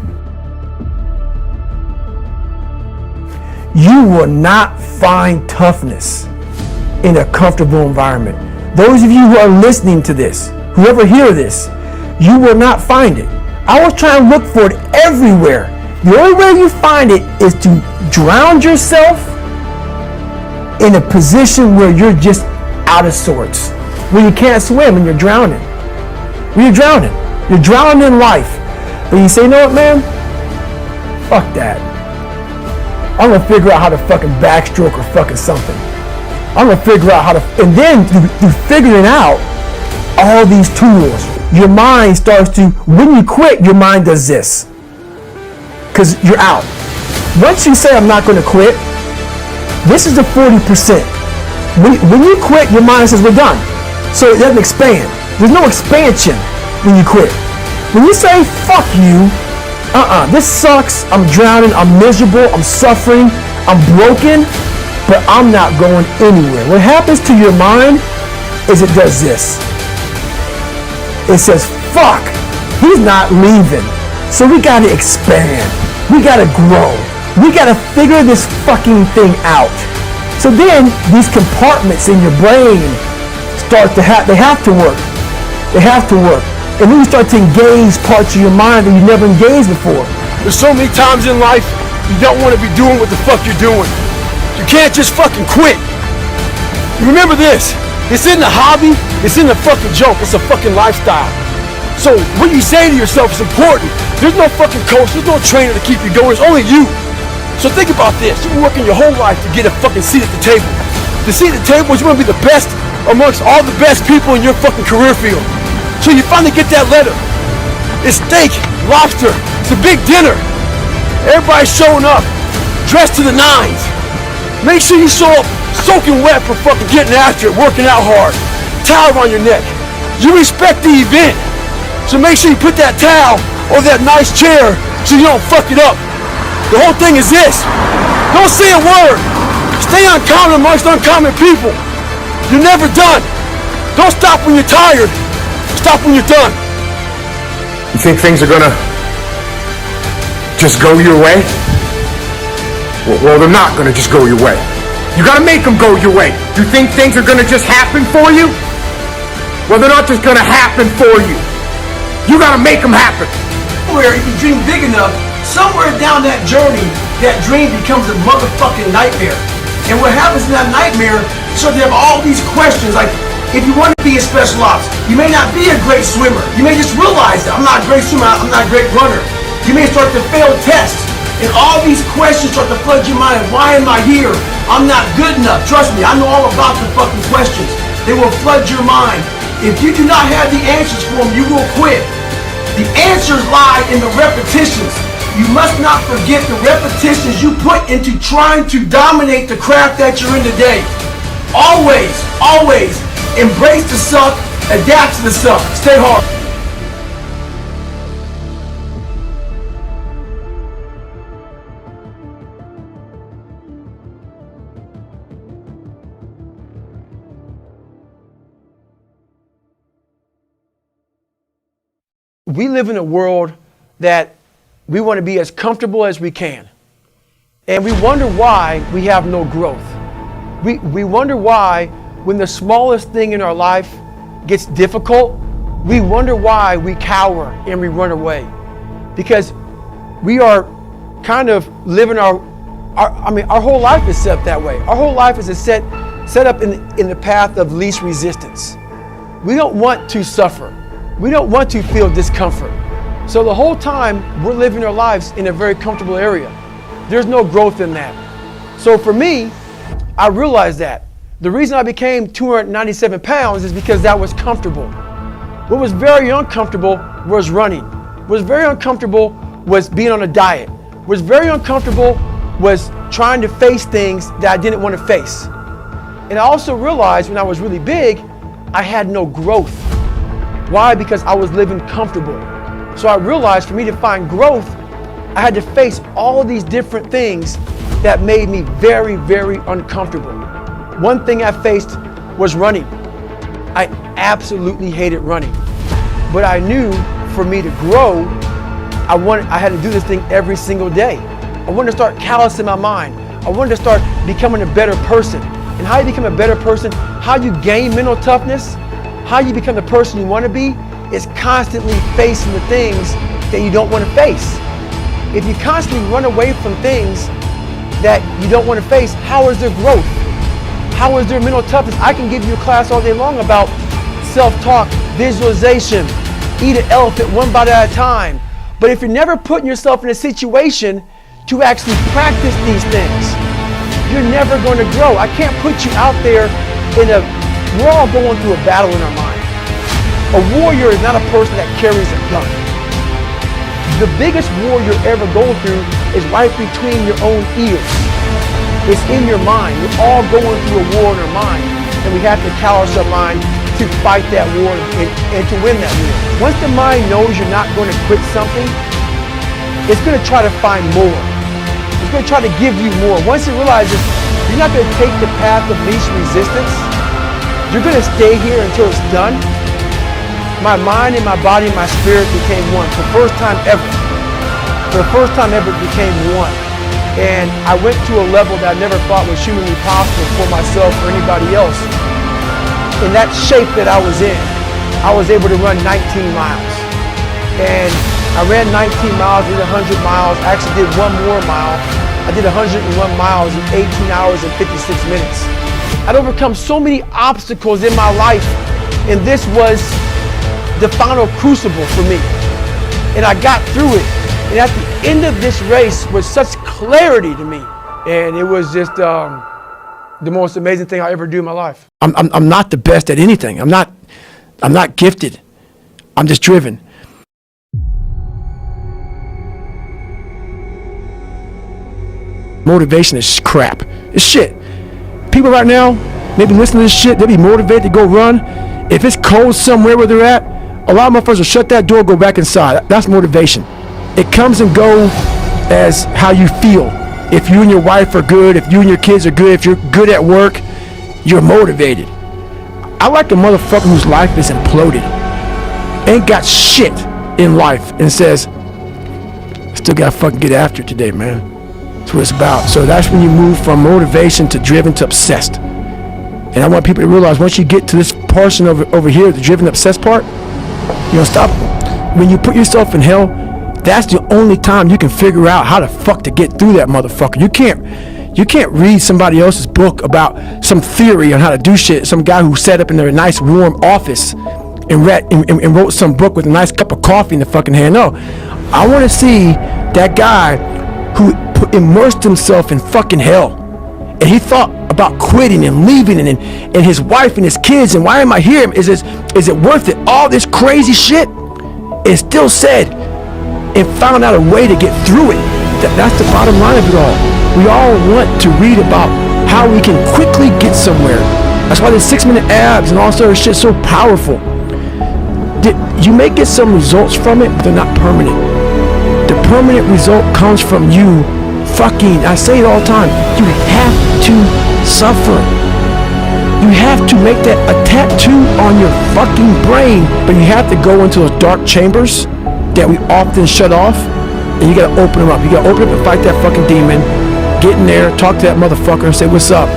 You will not find toughness in a comfortable environment. Those of you who are listening to this, whoever hear this, you will not find it. I was trying to look for it everywhere. The only way you find it is to drown yourself in a position where you're just out of sorts, where you can't swim and you're drowning. When you're drowning. You're drowning in life. But you say, you know what, man? Fuck that. I'm gonna figure out how to fucking backstroke or fucking something. I'm gonna figure out how to, and then through figuring out all these tools, your mind starts to, when you quit, your mind does this. Because you're out. Once you say, I'm not gonna quit, this is the 40%. When you quit, your mind says, we're done. So it doesn't expand. There's no expansion when you quit. When you say, fuck you, this sucks, I'm drowning, I'm miserable, I'm suffering, I'm broken, but I'm not going anywhere. What happens to your mind is it does this. It says, fuck, he's not leaving. So we gotta expand. We gotta grow. We gotta figure this fucking thing out. So then these compartments in your brain start to they have to work. They have to work. And then you start to engage parts of your mind that you never engaged before. There's so many times in life you don't want to be doing what the fuck you're doing. You can't just fucking quit. Remember this, it's in the hobby, it's in the fucking joke, it's a fucking lifestyle. So what you say to yourself is important. There's no fucking coach, there's no trainer to keep you going, it's only you. So think about this, you've been working your whole life to get a fucking seat at the table. The seat at the table is you want to be the best amongst all the best people in your fucking career field. So you finally get that letter. It's steak, lobster, it's a big dinner. Everybody's showing up, dressed to the nines. Make sure you show up soaking wet for fucking getting after it, working out hard. Towel around your neck. You respect the event. So make sure you put that towel over that nice chair so you don't fuck it up. The whole thing is this. Don't say a word. Stay uncommon amongst uncommon people. You're never done. Don't stop when you're tired. Stop when you're done. You think things are gonna just go your way? Well, they're not gonna just go your way. You gotta make them go your way. You think things are gonna just happen for you? Well, they're not just gonna happen for you. You gotta make them happen. Somewhere, if you dream big enough, somewhere down that journey, that dream becomes a motherfucking nightmare. And what happens in that nightmare, so they have all these questions like, if you want to be a special ops, you may not be a great swimmer. You may just realize that I'm not a great swimmer, I'm not a great runner. You may start to fail tests. And all these questions start to flood your mind. Why am I here? I'm not good enough. Trust me, I know all about the fucking questions. They will flood your mind. If you do not have the answers for them, you will quit. The answers lie in the repetitions. You must not forget the repetitions you put into trying to dominate the craft that you're in today. Always, always embrace the suck, adapt to the suck. Stay hard. we live in a world that we want to be as comfortable as we can. And we wonder why we have no growth. We wonder why when the smallest thing in our life gets difficult, we wonder why we cower and we run away. Because we are kind of living our whole life is set up that way. Our whole life is set up in the path of least resistance. We don't want to suffer. We don't want to feel discomfort. So the whole time we're living our lives in a very comfortable area. There's no growth in that. So for me, I realized that. The reason I became 297 pounds is because that was comfortable. What was very uncomfortable was running. What was very uncomfortable was being on a diet. What was very uncomfortable was trying to face things that I didn't want to face. And I also realized when I was really big, I had no growth. Why? Because I was living comfortable. So I realized for me to find growth, I had to face all these different things that made me very, very uncomfortable. One thing I faced was running. I absolutely hated running. But I knew for me to grow, I had to do this thing every single day. I wanted to start callousing my mind. I wanted to start becoming a better person. And how you become a better person, how you gain mental toughness, how you become the person you want to be, is constantly facing the things that you don't want to face. If you constantly run away from things that you don't want to face, how is there growth? How is there mental toughness? I can give you a class all day long about self-talk, visualization, eat an elephant one bite at a time. But if you're never putting yourself in a situation to actually practice these things, you're never going to grow. I can't put you out there we're all going through a battle in our mind. A warrior is not a person that carries a gun. The biggest war you're ever going through is right between your own ears. It's in your mind. We're all going through a war in our mind, and we have to callous our mind to fight that war and to win that war. Once the mind knows you're not going to quit something, it's going to try to find more. It's going to try to give you more. Once it realizes you're not going to take the path of least resistance, you're going to stay here until it's done. My mind and my body and my spirit became one for the first time ever. For the first time ever, it became one. And I went to a level that I never thought was humanly possible for myself or anybody else. In that shape that I was in, I was able to run 19 miles. And I ran 19 miles, did 100 miles, actually did one more mile. I did 101 miles in 18 hours and 56 minutes. I'd overcome so many obstacles in my life, and this was the final crucible for me. And I got through it. And at the end of this race was such clarity to me. And it was just the most amazing thing I ever do in my life. I'm not the best at anything. I'm not gifted. I'm just driven. Motivation is crap. It's shit. People right now, maybe listening to this shit, they'll be motivated to go run. If it's cold somewhere where they're at, a lot of motherfuckers will shut that door, go back inside. That's motivation. It comes and goes as how you feel. If you and your wife are good, if you and your kids are good, if you're good at work, you're motivated. I like a motherfucker whose life is imploded, ain't got shit in life, and says, still gotta fucking get after it today, man. That's what it's about. So that's when you move from motivation to driven to obsessed. And I want people to realize once you get to this portion over here, the driven obsessed part, you know, stop. When you put yourself in hell, that's the only time you can figure out how the fuck to get through that motherfucker. You can't read somebody else's book about some theory on how to do shit. Some guy who sat up in their nice warm office and wrote some book with a nice cup of coffee in the fucking hand. No, I want to see that guy who immersed himself in fucking hell, and he thought about quitting and leaving and his wife and his kids, and why am I here? Is it worth it? All this crazy shit, and still said and found out a way to get through it. That's the bottom line of it all. We all want to read about how we can quickly get somewhere. That's why the 6-minute abs and all sort of shit is so powerful. You may get some results from it, but they're not permanent. The permanent result comes from you fucking, I say it all the time, you have to suffer. You have to make that a tattoo on your fucking brain, but you have to go into those dark chambers that we often shut off, and you gotta open them up. You gotta open up and fight that fucking demon. Get in there, talk to that motherfucker and say, what's up?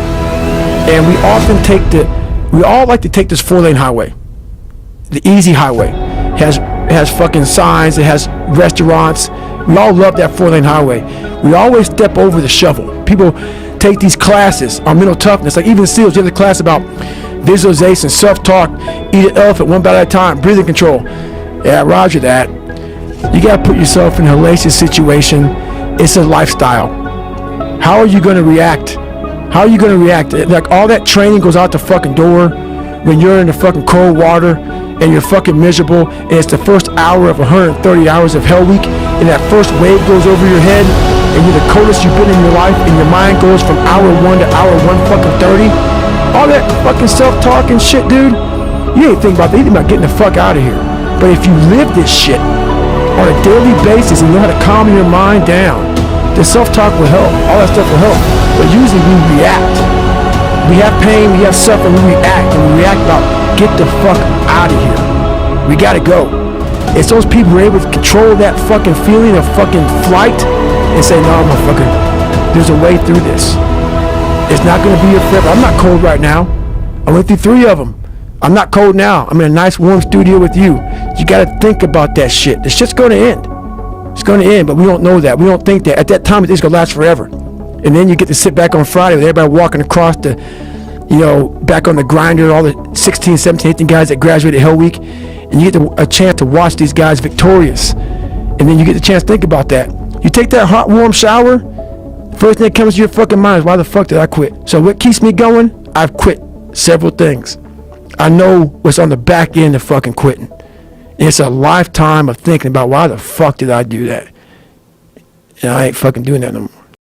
And we all like to take this 4-lane highway. The easy highway. It has fucking signs, it has restaurants. We all love that 4-lane highway. We always step over the shovel. People take these classes on mental toughness. Like even SEALs, you have the class about visualization, self-talk, eat an elephant one bite at a time, breathing control. Yeah, roger that. You gotta put yourself in a hellacious situation. It's a lifestyle. How are you gonna react? How are you gonna react? Like all that training goes out the fucking door when you're in the fucking cold water and you're fucking miserable, and it's the first hour of 130 hours of Hell Week, and that first wave goes over your head, and you're the coldest you've been in your life, and your mind goes from hour 1 to hour 130. All that fucking self-talk and shit, dude, you ain't thinking about that. You think about getting the fuck out of here. But if you live this shit on a daily basis and you know how to calm your mind down, the self-talk will help. All that stuff will help. But usually we react. We have pain, we have suffering, we react. And we react about, get the fuck out of here. We gotta go. It's those people who are able to control that fucking feeling of fucking flight and say, no, motherfucker, there's a way through this. It's not gonna be here forever. I'm not cold right now. I went through 3 of them. I'm not cold now. I'm in a nice warm studio with you. You gotta think about that shit. The shit's gonna end. It's gonna end, but we don't know that. We don't think that. At that time, it's gonna last forever. And then you get to sit back on Friday with everybody walking across the, back on the grinder, all the 16, 17, 18 guys that graduated Hell Week, and you get a chance to watch these guys victorious. And then you get the chance to think about that. You take that hot, warm shower, first thing that comes to your fucking mind is, why the fuck did I quit? So what keeps me going? I've quit several things. I know what's on the back end of fucking quitting. It's a lifetime of thinking about, why the fuck did I do that? And I ain't fucking doing that no more.